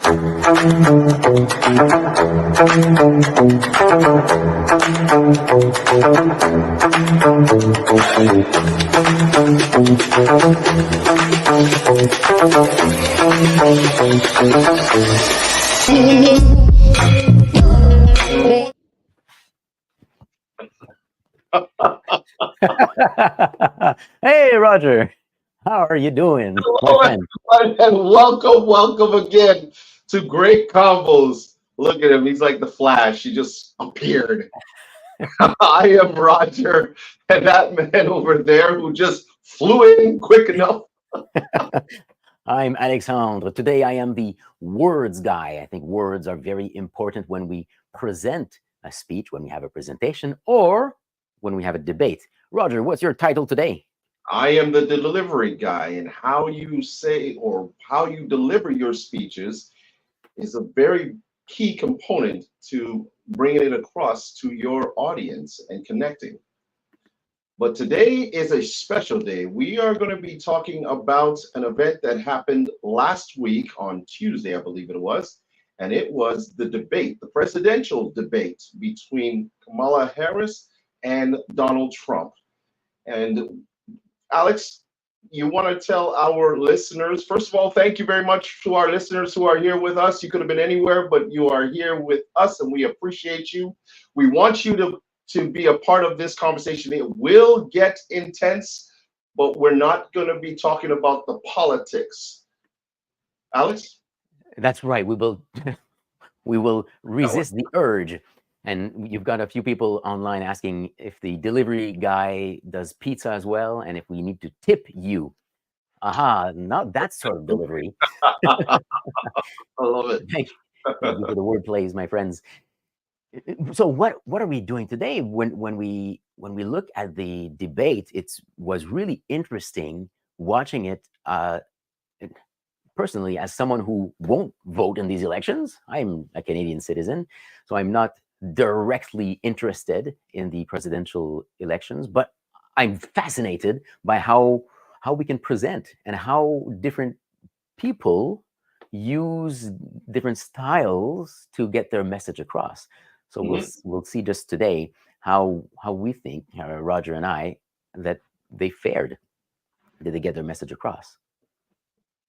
Hey, Roger. How are you doing, my Hello, friend? everyone, and welcome again to Great Combos. Look at him, he's like the Flash. He just appeared. I am Roger, and that man over there who just flew in quick enough. I'm Alexandre. Today I am the words guy. I think words are very important when we present a speech, when we have a presentation, or when we have a debate. Roger, what's your title today? I am the delivery guy, and how you say or how you deliver your speeches is a very key component to bringing it across to your audience and connecting. But today is a special day. We are going to be talking about an event that happened last week on Tuesday, I believe it was, and it was the debate, the presidential debate between Kamala Harris and Donald Trump. And Alex, you want to tell our listeners, first of all, thank you very much to our listeners who are here with us. You could have been anywhere, but you are here with us, and we appreciate you. We want you to be a part of this conversation. It will get intense, but we're not going to be talking about the politics. Alex? That's right. We will resist the urge. And you've got a few people online asking if the delivery guy does pizza as well, and if we need to tip you. Aha, not that sort of delivery. I love it. Thank you for the word plays, my friends. So what are we doing today? When we look at the debate, it was really interesting watching it. Personally, as someone who won't vote in these elections, I'm a Canadian citizen, so I'm not directly interested in the presidential elections, but I'm fascinated by how we can present and how different people use different styles to get their message across. So we'll see just today how we think, Roger and I, that they fared. Did they get their message across?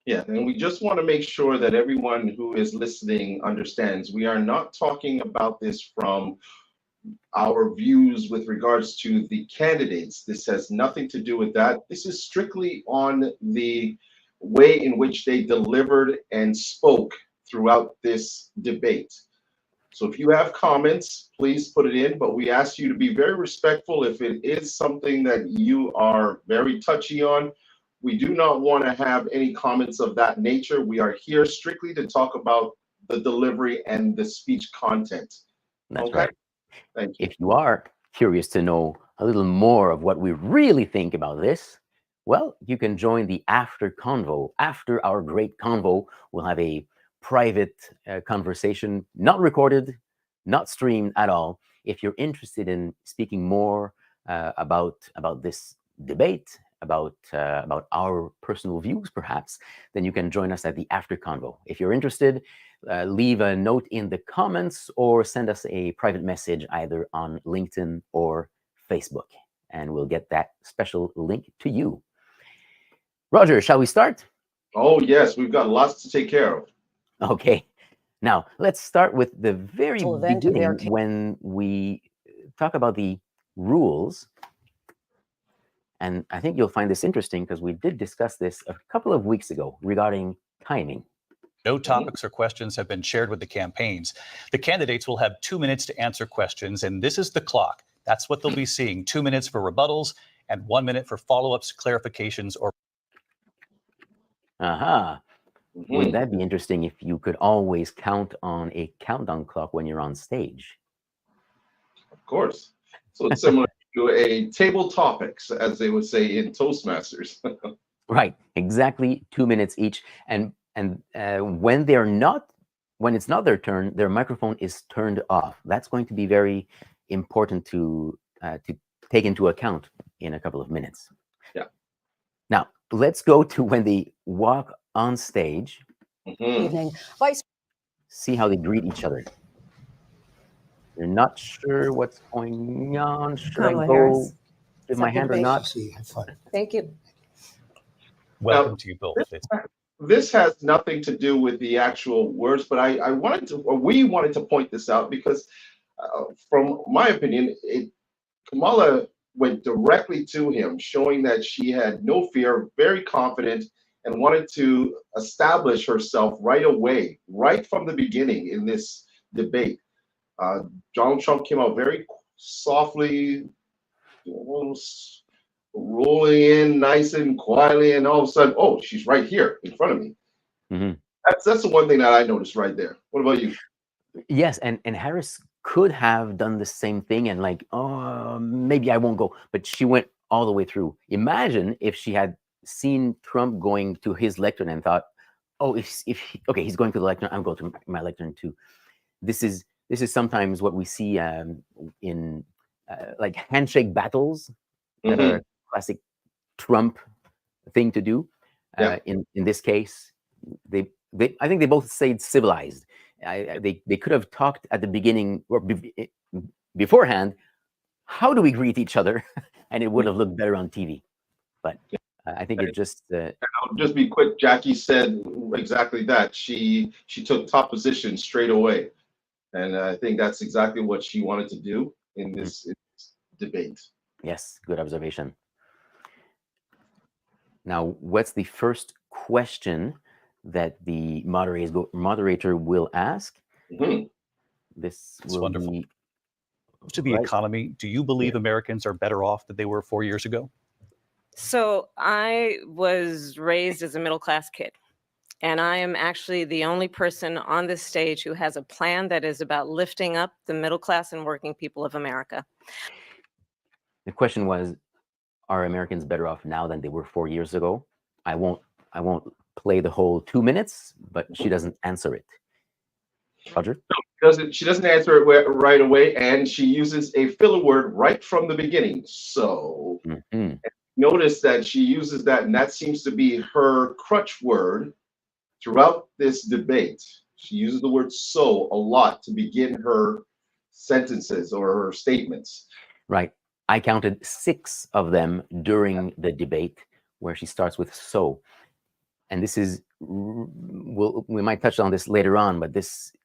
Yeah, and we just want to make sure that everyone who is listening understands we are not talking about this from our views with regards to the candidates. This has nothing to do with that. This is strictly on the way in which they delivered and spoke throughout this debate. So if you have comments, please put it in, but we ask you to be very respectful. If it is something that you are very touchy on, we do not want to have any comments of that nature. We are here strictly to talk about the delivery and the speech content. That's Okay? right. Thank you. If you are curious to know a little more of what we really think about this, well, you can join the After Convo. After our great convo, we'll have a private conversation, not recorded, not streamed at all. If you're interested in speaking more about this debate, about our personal views, perhaps, then you can join us at the After Convo. If you're interested, leave a note in the comments or send us a private message either on LinkedIn or Facebook, and we'll get that special link to you. Roger, shall we start? Oh, yes, we've got lots to take care of. Okay. Now, let's start with the very Event of their beginning when we talk about the rules. And I think you'll find this interesting because we did discuss this a couple of weeks ago regarding timing. No topics or questions have been shared with the campaigns. The candidates will have 2 minutes to answer questions, and this is the clock. That's what they'll be seeing. 2 minutes for rebuttals and 1 minute for follow-ups, clarifications, or... Aha. Wouldn't that be interesting if you could always count on a countdown clock when you're on stage? Of course. So it's similar to a table topics, as they would say in Toastmasters. Right, exactly 2 minutes each. And when it's not their turn, their microphone is turned off. That's going to be very important to take into account in a couple of minutes. Yeah. Now, let's go to when they walk on stage. Evening. Vice see how they greet each other. You're not sure what's going on. Should I Kamala go Harris. give my hand or Accepted not? See, have fun. Thank you. Welcome to you both. This has nothing to do with the actual words, but I wanted to, or we wanted to point this out because, from my opinion, Kamala went directly to him, showing that she had no fear, very confident, and wanted to establish herself right away, right from the beginning in this debate. Donald Trump came out very softly, almost rolling in nice and quietly, and all of a sudden, oh, she's right here in front of me. Mhm. That's the one thing that I noticed right there. What about you? Yes, and Harris could have done the same thing and like, oh, maybe I won't go, but she went all the way through. Imagine if she had seen Trump going to his lectern and thought, oh, okay, he's going to the lectern, I'm going to my lectern too. This is sometimes what we see in like handshake battles that are a classic Trump thing to do. Yeah. In this case, I think they both stayed civilized. They could have talked at the beginning or beforehand. How do we greet each other? And it would have looked better on TV. But I think it just. I'll just be quick. Jackie said exactly that. She took top position straight away, and I think that's exactly what she wanted to do in this debate. Yes, good observation. Now, what's the first question that the moderator will ask? Mhm. This That's will wonderful. be To the right. economy, do you believe Americans are better off than they were 4 years ago? So I was raised as a middle class kid, and I am actually the only person on this stage who has a plan that is about lifting up the middle class and working people of America. The question was, are Americans better off now than they were 4 years ago? I won't play the whole 2 minutes, but she doesn't answer it. Roger? She doesn't answer it right away, and she uses a filler word right from the beginning. So notice that she uses that, and that seems to be her crutch word throughout this debate. She uses the word "so" a lot to begin her sentences or her statements. Right. I counted 6 of them during the debate where she starts with "so." And this is, we might touch on this later on, but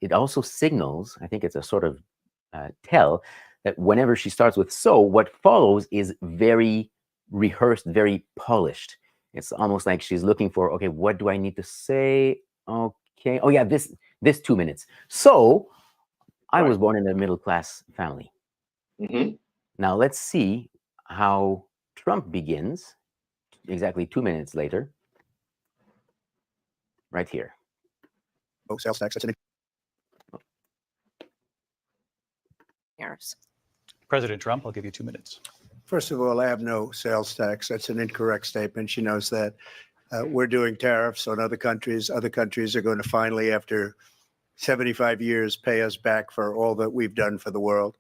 it also signals, I think it's a sort of tell, that whenever she starts with "so," what follows is very rehearsed, very polished. It's almost like she's looking for, okay, what do I need to say? Okay. Oh yeah, this 2 minutes. So I was born in a middle class family. Now let's see how Trump begins exactly 2 minutes later. Right here. Oh, sales tax. That's an Harris. President Trump, I'll give you 2 minutes. First of all, I have no sales tax. That's an incorrect statement. She knows that. We're doing tariffs on other countries. Other countries are going to finally, after 75 years, pay us back for all that we've done for the world.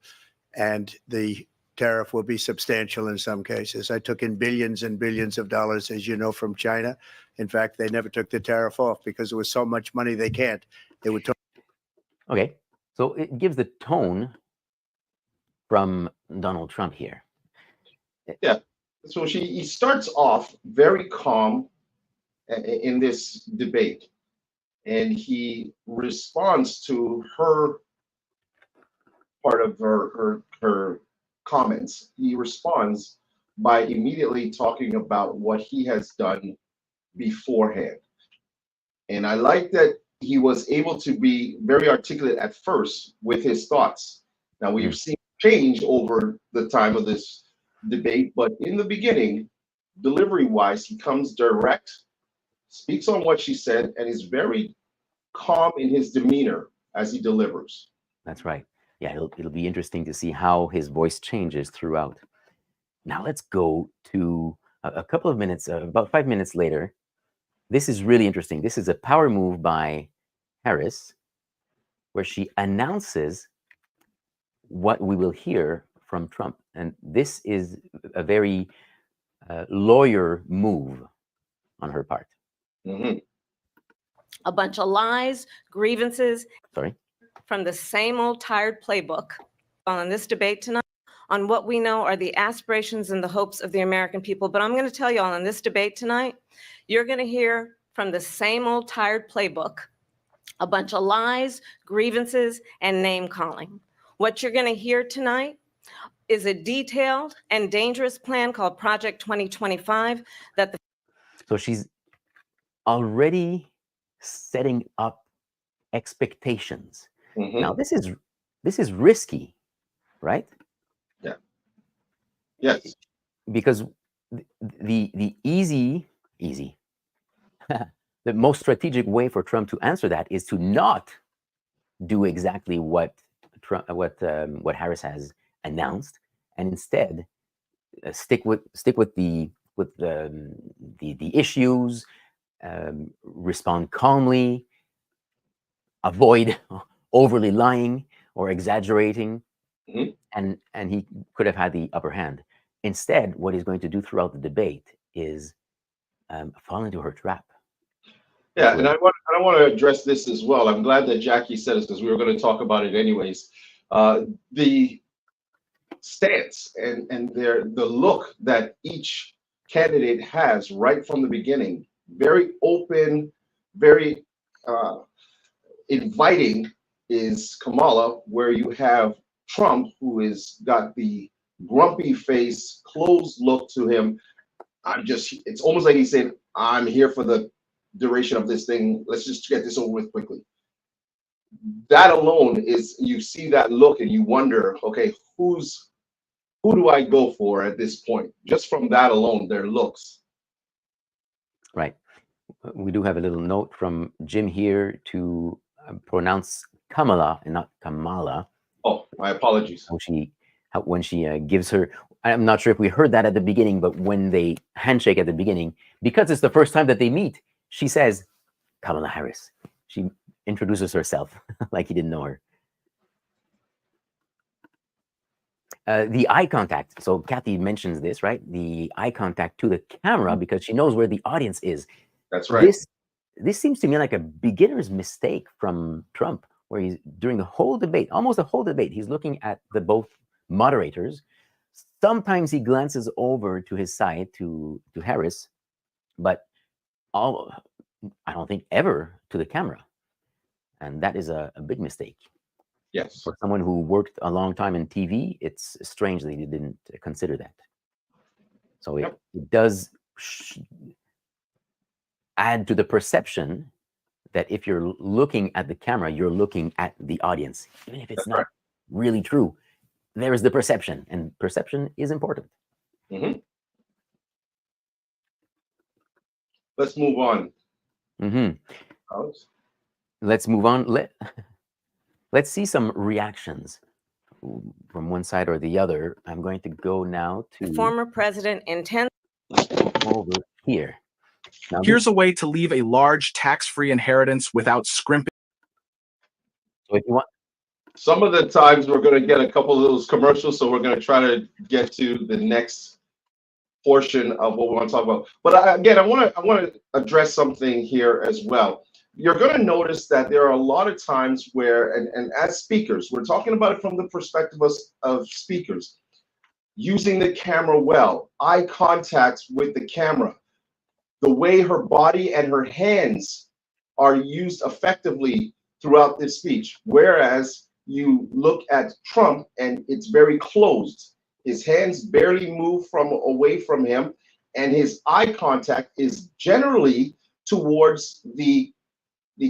And the tariff will be substantial in some cases. I took in billions and billions of dollars, as you know, from China. In fact, they never took the tariff off because there was so much money they can't. They would. Okay, so it gives the tone from Donald Trump here. Yeah. So he starts off very calm in this debate, and he responds to her part of her comments. He responds by immediately talking about what he has done beforehand. And I like that he was able to be very articulate at first with his thoughts. Now we've seen change over the time of this debate, but in the beginning, delivery-wise, he comes direct, speaks on what she said, and is very calm in his demeanor as he delivers. That's right. Yeah, it'll be interesting to see how his voice changes throughout. Now let's go to a couple of minutes, about 5 minutes later. This is really interesting. This is a power move by Harris, where she announces what we will hear from Trump. And this is a very lawyer move on her part. a bunch of lies, grievances Sorry. from the same old tired playbook on this debate tonight on what we know are the aspirations and the hopes of the American people. But I'm going to tell you all in this debate tonight, you're going to hear from the same old tired playbook a bunch of lies, grievances, and name calling. What you're going to hear tonight is a detailed and dangerous plan called Project 2025 that the So she's already setting up expectations. Mhm. Now this is risky, right? Yeah. Yes. Because the easy the most strategic way for Trump to answer that is to not do exactly what Harris has announced, and instead stick with the issues, respond calmly, avoid overly lying or exaggerating, Mhm. and he could have had the upper hand. Instead, what he's going to do throughout the debate is fall into her trap. Yeah, and I want to address this as well. I'm glad that Jackie said this because we were going to talk about it anyways. The stance and the look that each candidate has right from the beginning, very open, very inviting, is Kamala, where you have Trump, who is got the grumpy face, closed look to him. It's almost like he's saying, I'm here for the duration of this thing. Let's just get this over with quickly. That alone is, you see that look and you wonder, okay, who do I go for at this point? Just from that alone, their looks. Right. We do have a little note from Jim here to pronounce Kamala and not Kamala. Oh, my apologies. When she gives her, I'm not sure if we heard that at the beginning, but when they handshake at the beginning, because it's the first time that they meet, she says, Kamala Harris. She introduces herself like he didn't know her. The eye contact. So Kathy mentions this, right? The eye contact to the camera, because she knows where the audience is. That's right. This seems to me like a beginner's mistake from Trump, where he's during the whole debate, almost the whole debate, he's looking at the both moderators. Sometimes he glances over to his side to Harris, but I don't think ever to the camera. And that is a big mistake. Yes. For someone who worked a long time in TV, it's strange that he didn't consider that. So it does add to the perception that if you're looking at the camera, you're looking at the audience, even if it's not really true. There is the perception, and perception is important. Mm-hmm. Let's move on. Mm-hmm. Let's move on. Let's see some reactions from one side or the other. I'm going to go now to former president intends over here. Now, here's a way to leave a large tax-free inheritance without scrimping. So if you want, some of the times we're going to get a couple of those commercials, so we're going to try to get to the next portion of what we want to talk about. But again, I want to address something here as well. You're going to notice that there are a lot of times where, and as speakers, we're talking about it from the perspective of speakers, using the camera well, eye contact with the camera, the way her body and her hands are used effectively throughout this speech. Whereas you look at Trump and it's very closed. His hands barely move away from him, and his eye contact is generally towards the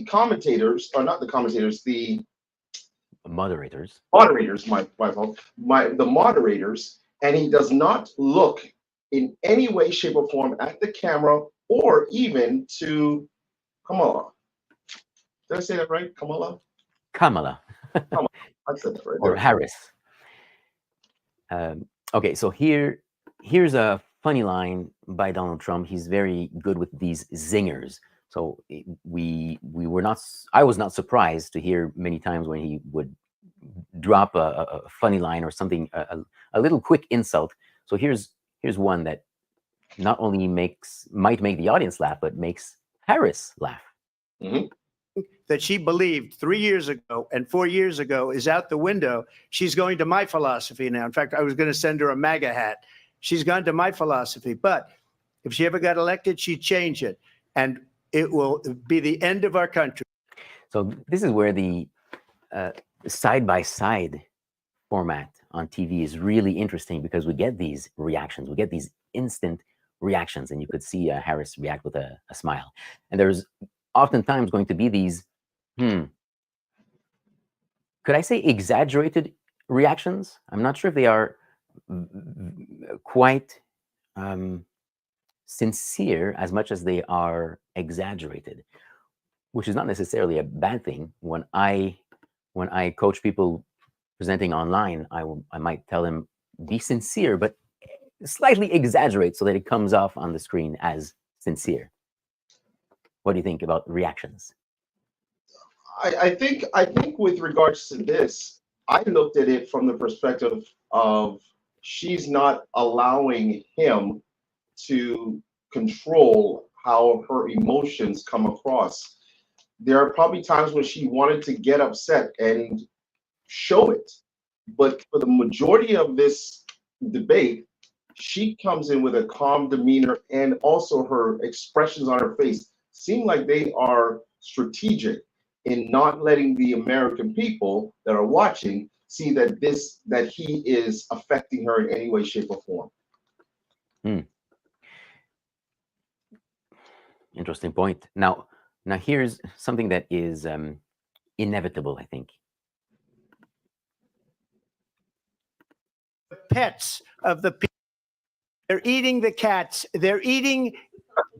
commentators, or not the commentators, the moderators. Moderators, my fault. The moderators, and he does not look in any way, shape, or form at the camera or even to Kamala. Did I say that right? Kamala? Kamala. Kamala. I said that right. Or Harris. Okay, so here's a funny line by Donald Trump. He's very good with these zingers. So I was not surprised to hear many times when he would drop a funny line or something, a little quick insult. So here's one that not only might make the audience laugh, but makes Harris laugh. Mm-hmm. that she believed 3 years ago and 4 years ago is out the window. She's going to my philosophy now. In fact, I was going to send her a MAGA hat. She's gone to my philosophy. But if she ever got elected, she'd change it. And it will be the end of our country. So this is where the side-by-side format on TV is really interesting, because we get these reactions, we get these instant reactions, and you could see Harris react with a smile. And there's oftentimes going to be these, could I say exaggerated reactions? I'm not sure if they are quite sincere as much as they are exaggerated, which is not necessarily a bad thing. When I coach people presenting online, I might tell them, be sincere, but slightly exaggerate so that it comes off on the screen as sincere. What do you think about reactions? I think with regards to this, I looked at it from the perspective of she's not allowing him to control how her emotions come across. There are probably times when she wanted to get upset and show it, but for the majority of this debate, she comes in with a calm demeanor, and also her expressions on her face seem like they are strategic in not letting the American people that are watching see that he is affecting her in any way, shape, or form. Interesting point. Now here's something that is inevitable, I think. Pets of the people. They're eating the cats. They're eating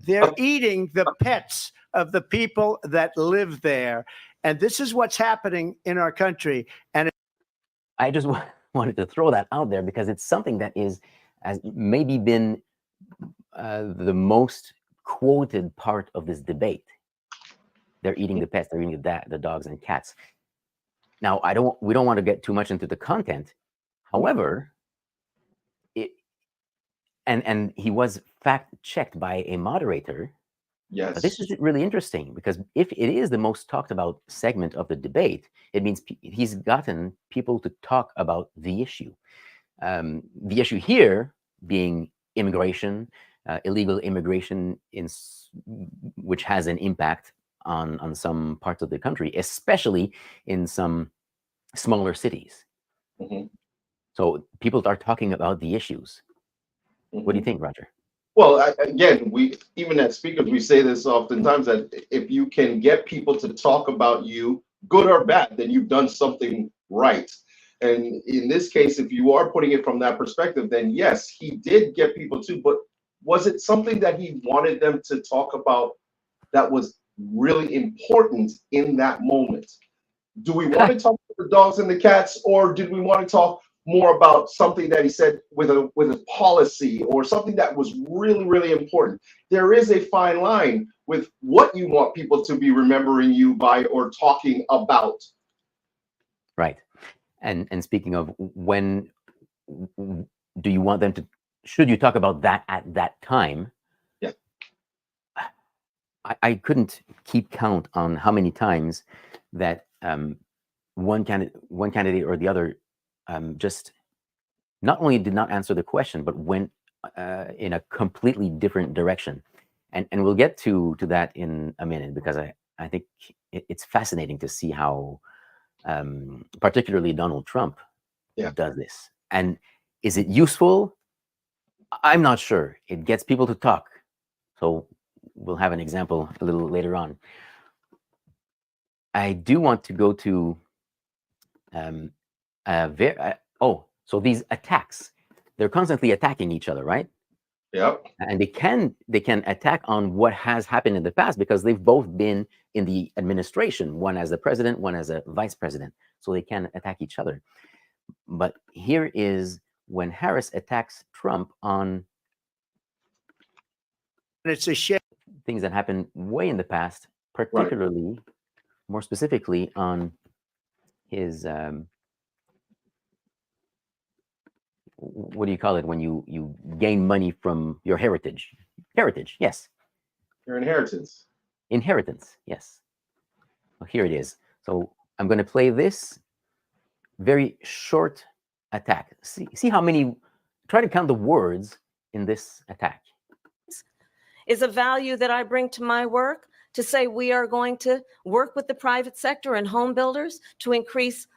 the pets of the people that live there. And this is what's happening in our country. And I just wanted to throw that out there because it's something that has maybe been the most quoted part of this debate. They're eating the pets, they're eating the dogs and cats. Now, we don't want to get too much into the content. However, and he was fact-checked by a moderator. Yes. But this is really interesting, because if it is the most talked about segment of the debate, it means he's gotten people to talk about the issue. The issue here being immigration, illegal immigration, which has an impact on some parts of the country, especially in some smaller cities. Mm-hmm. So people are talking about the issues. What do you think, Roger? Well, again, we even as speakers, we say this oftentimes, that if you can get people to talk about you, good or bad, then you've done something right. And in this case, if you are putting it from that perspective, then yes, he did get people to, but was it something that he wanted them to talk about that was really important in that moment? Do we want to talk about the dogs and the cats, or did we want to talk more about something that he said with a policy, or something that was really, really important? There is a fine line with what you want people to be remembering you by or talking about. Right. And speaking of, when do you want them to, should you talk about that at that time? Yeah. I couldn't keep count on how many times that one candidate or the other just not only did not answer the question, but went in a completely different direction. And we'll get to that in a minute, because I think it's fascinating to see how particularly Donald Trump does this. And is it useful? I'm not sure. It gets people to talk. So we'll have an example a little later on. I do want to go to so these attacks, they're constantly attacking each other, right? Yep. And they can attack on what has happened in the past, because they've both been in the administration, one as a president, one as a vice president. So they can attack each other. But here is when Harris attacks Trump on it's a shame. Things that happened way in the past, particularly, more specifically, on his what do you call it when you gain money from your heritage? Heritage, yes. Your inheritance. Inheritance, yes. Well, here it is. So I'm going to play this very short attack. See how many, try to count the words in this attack. Is a value that I bring to my work to say we are going to work with the private sector and home builders to increase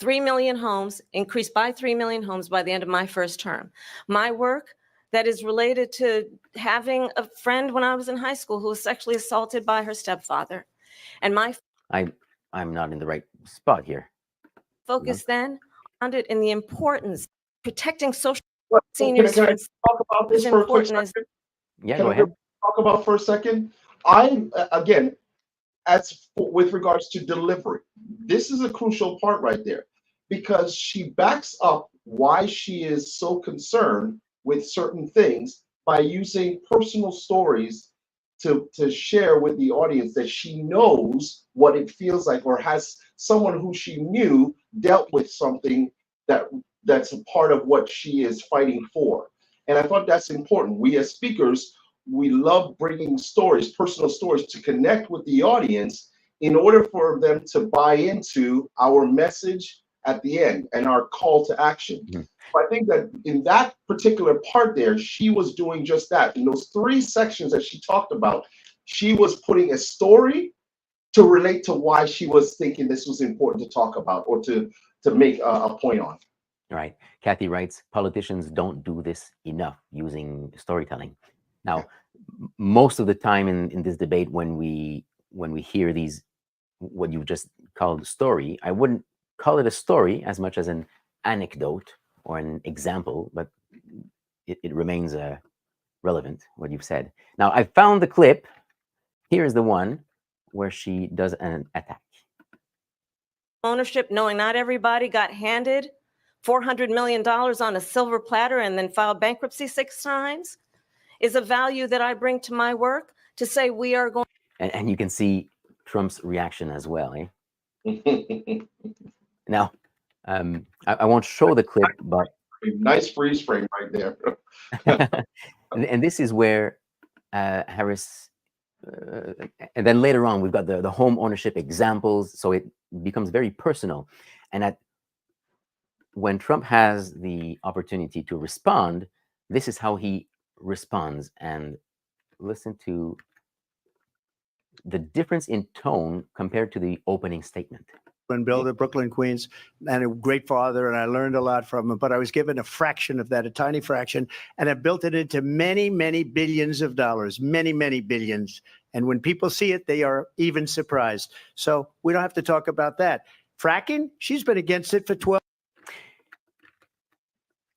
3 million homes, increase by 3 million homes by the end of my first term. My work that is related to having a friend when I was in high school who was sexually assaulted by her stepfather. And my I'm not in the right spot here. focus then found it in the importance of protecting social Seniors. seniors Can I talk about this for a quick important as second? Yeah, Can go I ahead. talk about for a second? Again, with regards to delivery, this is a crucial part right there, because she backs up why she is so concerned with certain things by using personal stories to share with the audience that she knows what it feels like, or has someone who she knew dealt with something that's a part of what she is fighting for. And I thought that's important. We as speakers, we love bringing stories, personal stories, to connect with the audience in order for them to buy into our message at the end and our call to action. Mhm. I think that in that particular part there, she was doing just that. In those 3 sections that she talked about, she was putting a story to relate to why she was thinking this was important to talk about, or to make a point on. All right. Kathy writes, politicians don't do this enough using storytelling. Now, most of the time in this debate, when we hear these, what you just called story, I wouldn't call it a story as much as an anecdote or an example, but it remains relevant, what you've said. Now, I found the clip. Here is the one where she does an attack. ownership, knowing not everybody got handed $400 million on a silver platter and then filed bankruptcy 6 times, is a value that I bring to my work to say we are going. And you can see Trump's reaction as well. Now, I won't show the clip, but Nice freeze frame right there. and this is where Harris, and then later on we've got the home ownership examples, so it becomes very personal. And when Trump has the opportunity to respond, this is how he responds. And listen to the difference in tone compared to the opening statement. Builder, Brooklyn, Queens, and a great father, and I learned a lot from him, but I was given a fraction of that, a tiny fraction, and I built it into many, many billions of dollars, many, many billions. And when people see it, they are even surprised. So we don't have to talk about that. Fracking, she's been against it for 12.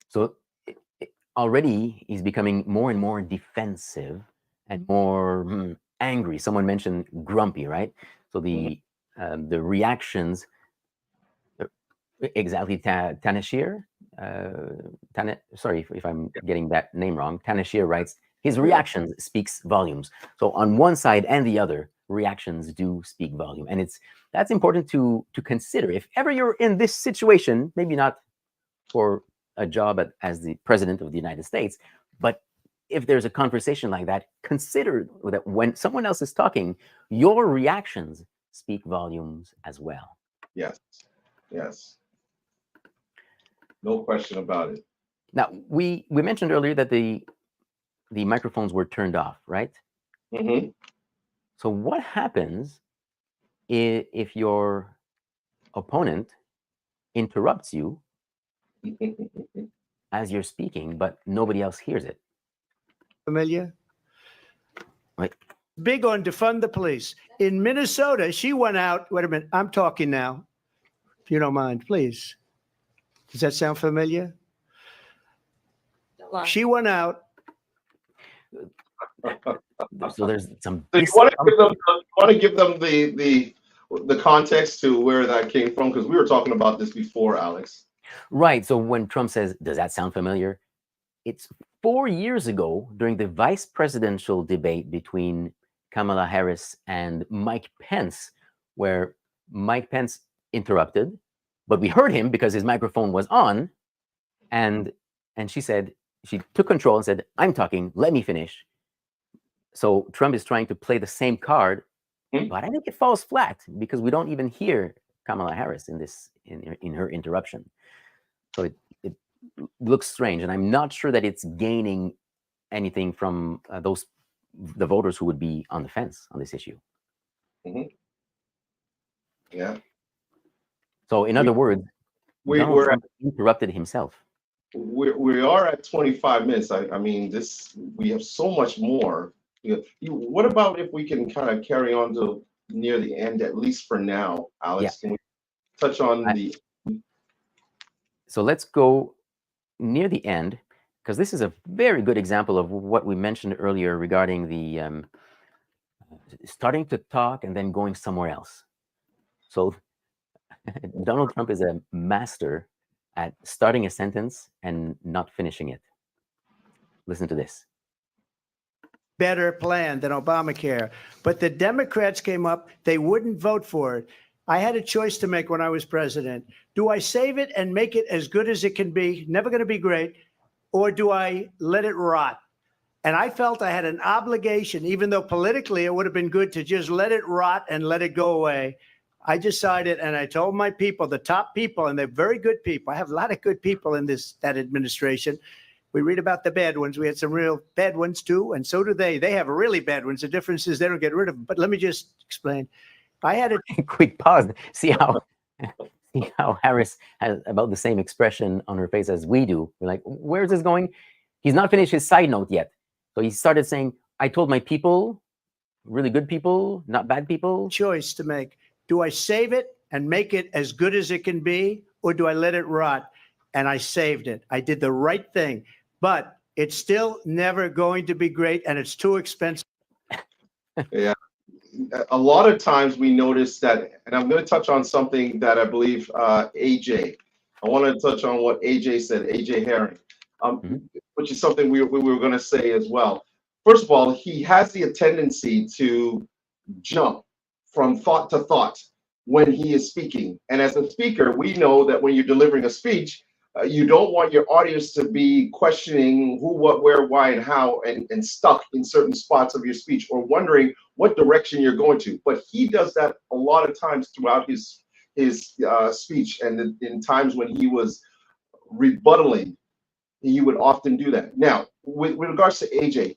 So already he's becoming more and more defensive and more angry. Someone mentioned grumpy, right? So the reactions, exactly. Tanashir, sorry if I'm getting that name wrong. Tanashir writes, his reactions speaks volumes. So on one side and the other, reactions do speak volume, and that's important to consider. If ever you're in this situation, maybe not for a job as the president of the United States, but if there's a conversation like that, consider that when someone else is talking, your reactions speak volumes as well. Yes, yes. No question about it. Now, we mentioned earlier that the microphones were turned off, right? Mm-hmm. So what happens if your opponent interrupts you as you're speaking, but nobody else hears it? Familiar? Right. Big on defund the police. In Minnesota, she went out. Wait a minute. I'm talking now. If you don't mind, please. Does that sound familiar? She went out. So there's some. So you want to give them the context to where that came from, because we were talking about this before, Alex. Right. So when Trump says, "Does that sound familiar?" It's 4 years ago during the vice presidential debate between Kamala Harris and Mike Pence, where Mike Pence interrupted, but we heard him because his microphone was on, and she said, she took control and said, "I'm talking, let me finish." So Trump is trying to play the same card But I think it falls flat because we don't even hear Kamala Harris in her interruption. So it looks strange, and I'm not sure that it's gaining anything from the voters who would be on the fence on this issue. Yeah. So, in other words, Donald We're Trump interrupted himself. we are at 25 minutes. I mean, we have so much more. What about if we can kind of carry on to near the end, at least for now, Alex? Yeah. Can we touch on the? So let's go near the end, because this is a very good example of what we mentioned earlier regarding the starting to talk and then going somewhere else. So Donald Trump is a master at starting a sentence and not finishing it. Listen to this. Better plan than Obamacare. But the Democrats came up, they wouldn't vote for it. I had a choice to make when I was president. Do I save it and make it as good as it can be, never going to be great, or do I let it rot? And I felt I had an obligation, even though politically it would have been good to just let it rot and let it go away. I decided, and I told my people, the top people, and they're very good people. I have a lot of good people in that administration. We read about the bad ones. We had some real bad ones too, and so do they. They have really bad ones. The difference is they don't get rid of them. But let me just explain. I had a quick pause. See how Harris has about the same expression on her face as we do. We're like, where's this going? He's not finished his side note yet. So he started saying, I told my people, really good people, not bad people. Choice to make. Do I save it and make it as good as it can be, or do I let it rot? And I saved it. I did the right thing. But it's still never going to be great, and it's too expensive. Yeah. A lot of times we notice that, and I'm going to touch on something that I believe AJ, I want to touch on what AJ said, AJ Herring, which is something we were going to say as well. First of all, he has the tendency to jump from thought to thought when he is speaking. And as a speaker, we know that when you're delivering a speech, you don't want your audience to be questioning who, what, where, why, and how, and stuck in certain spots of your speech or wondering what direction you're going to. But he does that a lot of times throughout his speech, and in times when he was rebuttaling, he would often do that. Now, with regards to AJ,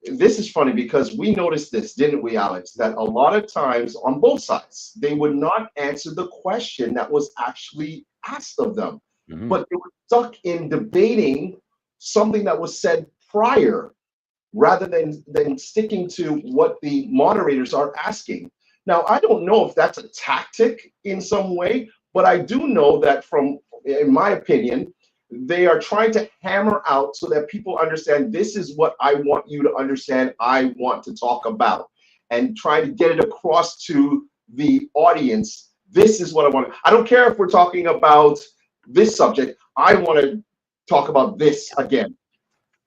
this is funny because we noticed this, didn't we, Alex? That a lot of times on both sides, they would not answer the question that was actually asked of them. But they were stuck in debating something that was said prior rather than sticking to what the moderators are asking. Now, I don't know if that's a tactic in some way, but I do know that in my opinion, they are trying to hammer out so that people understand this is what I want you to understand, I want to talk about, and trying to get it across to the audience. This is what I want. I don't care if we're talking about this subject. I want to talk about this again.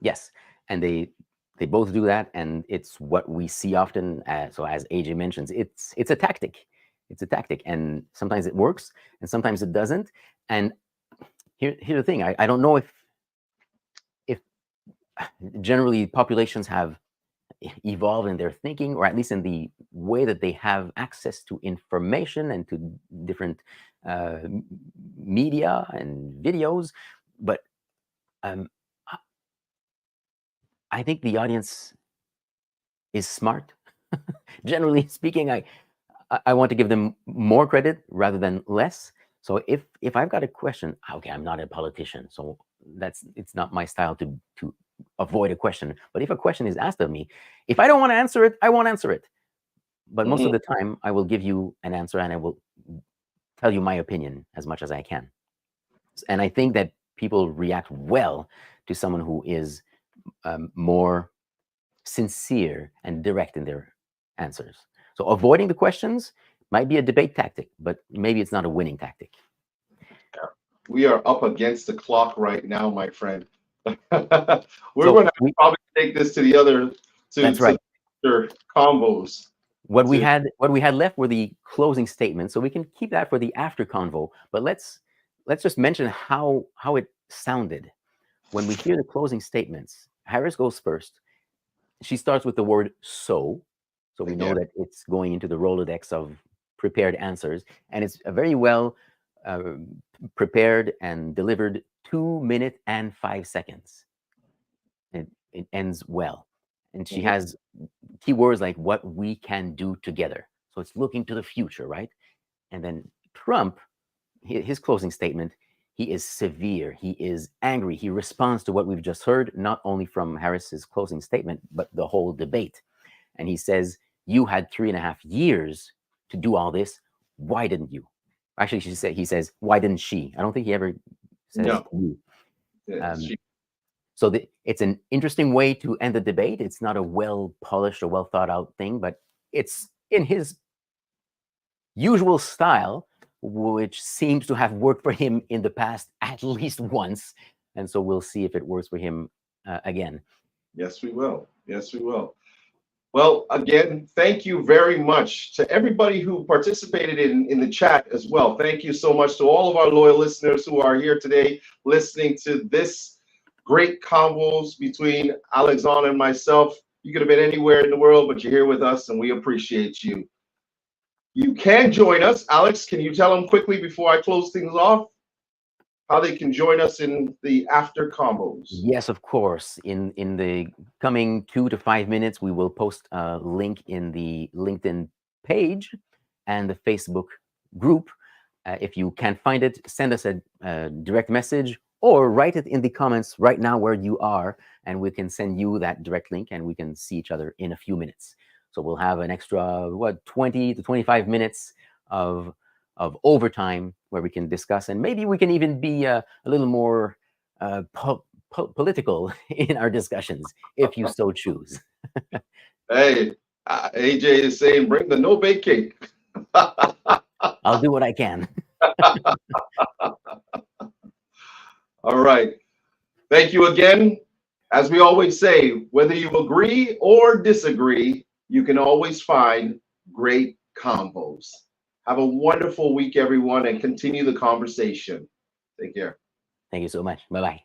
Yes, and they both do that, and it's what we see often. So as AJ mentions, it's a tactic. It's a tactic, and sometimes it works, and sometimes it doesn't. And here's the thing: I don't know if generally populations have evolved in their thinking, or at least in the way that they have access to information and to different media and videos. But I think the audience is smart. Generally speaking, I want to give them more credit rather than less. So if I've got a question, okay, I'm not a politician, so it's not my style to avoid a question. But if a question is asked of me, if I don't want to answer it, I won't answer it. But most of the time, I will give you an answer and I will tell you my opinion as much as I can. And I think that people react well to someone who is more sincere and direct in their answers. So avoiding the questions might be a debate tactic, but maybe it's not a winning tactic. We are up against the clock right now, my friend. We're going to probably take this to the other combos. What we had left were the closing statements, so we can keep that for the after convo. But let's just mention how it sounded when we hear the closing statements. Harris goes first. She starts with the word "so," So we know Again. that it's going into the Rolodex of prepared answers, and it's a very well prepared and delivered 2 minutes and 5 seconds. It ends well. And she Mhm. has keywords like what we can do together. So it's looking to the future, right? And then Trump, his closing statement, he is severe. He is angry. He responds to what we've just heard, not only from Harris's closing statement, but the whole debate. And he says, you had 3.5 years to do all this. Why didn't you? Actually, he says, why didn't she? I don't think he ever says No. you. Yeah, So it's an interesting way to end the debate. It's not a well-polished or well-thought-out thing, but it's in his usual style, which seems to have worked for him in the past at least once. And so we'll see if it works for him again. yes, we will. Yes, we will. Well, again, thank you very much to everybody who participated in the chat as well. Thank you so much to all of our loyal listeners who are here today listening to this great convos between Alexandre and myself. You could have been anywhere in the world, but you're here with us, and we appreciate you. You can join us. Alex, can you tell them quickly before I close things off how they can join us in the after combos? Yes, of course. In the coming 2 to 5 minutes, we will post a link in the LinkedIn page and the Facebook group. If you can't find it, send us a direct message or write it in the comments right now where you are, and we can send you that direct link and we can see each other in a few minutes. So we'll have an extra, 20 to 25 minutes of overtime where we can discuss, and maybe we can even be a little more political in our discussions, if you so choose. Hey, AJ is saying, bring the no bake cake. I'll do what I can. All right. Thank you again. As we always say, whether you agree or disagree, you can always find great combos. Have a wonderful week, everyone, and continue the conversation. Take care. Thank you so much. Bye-bye.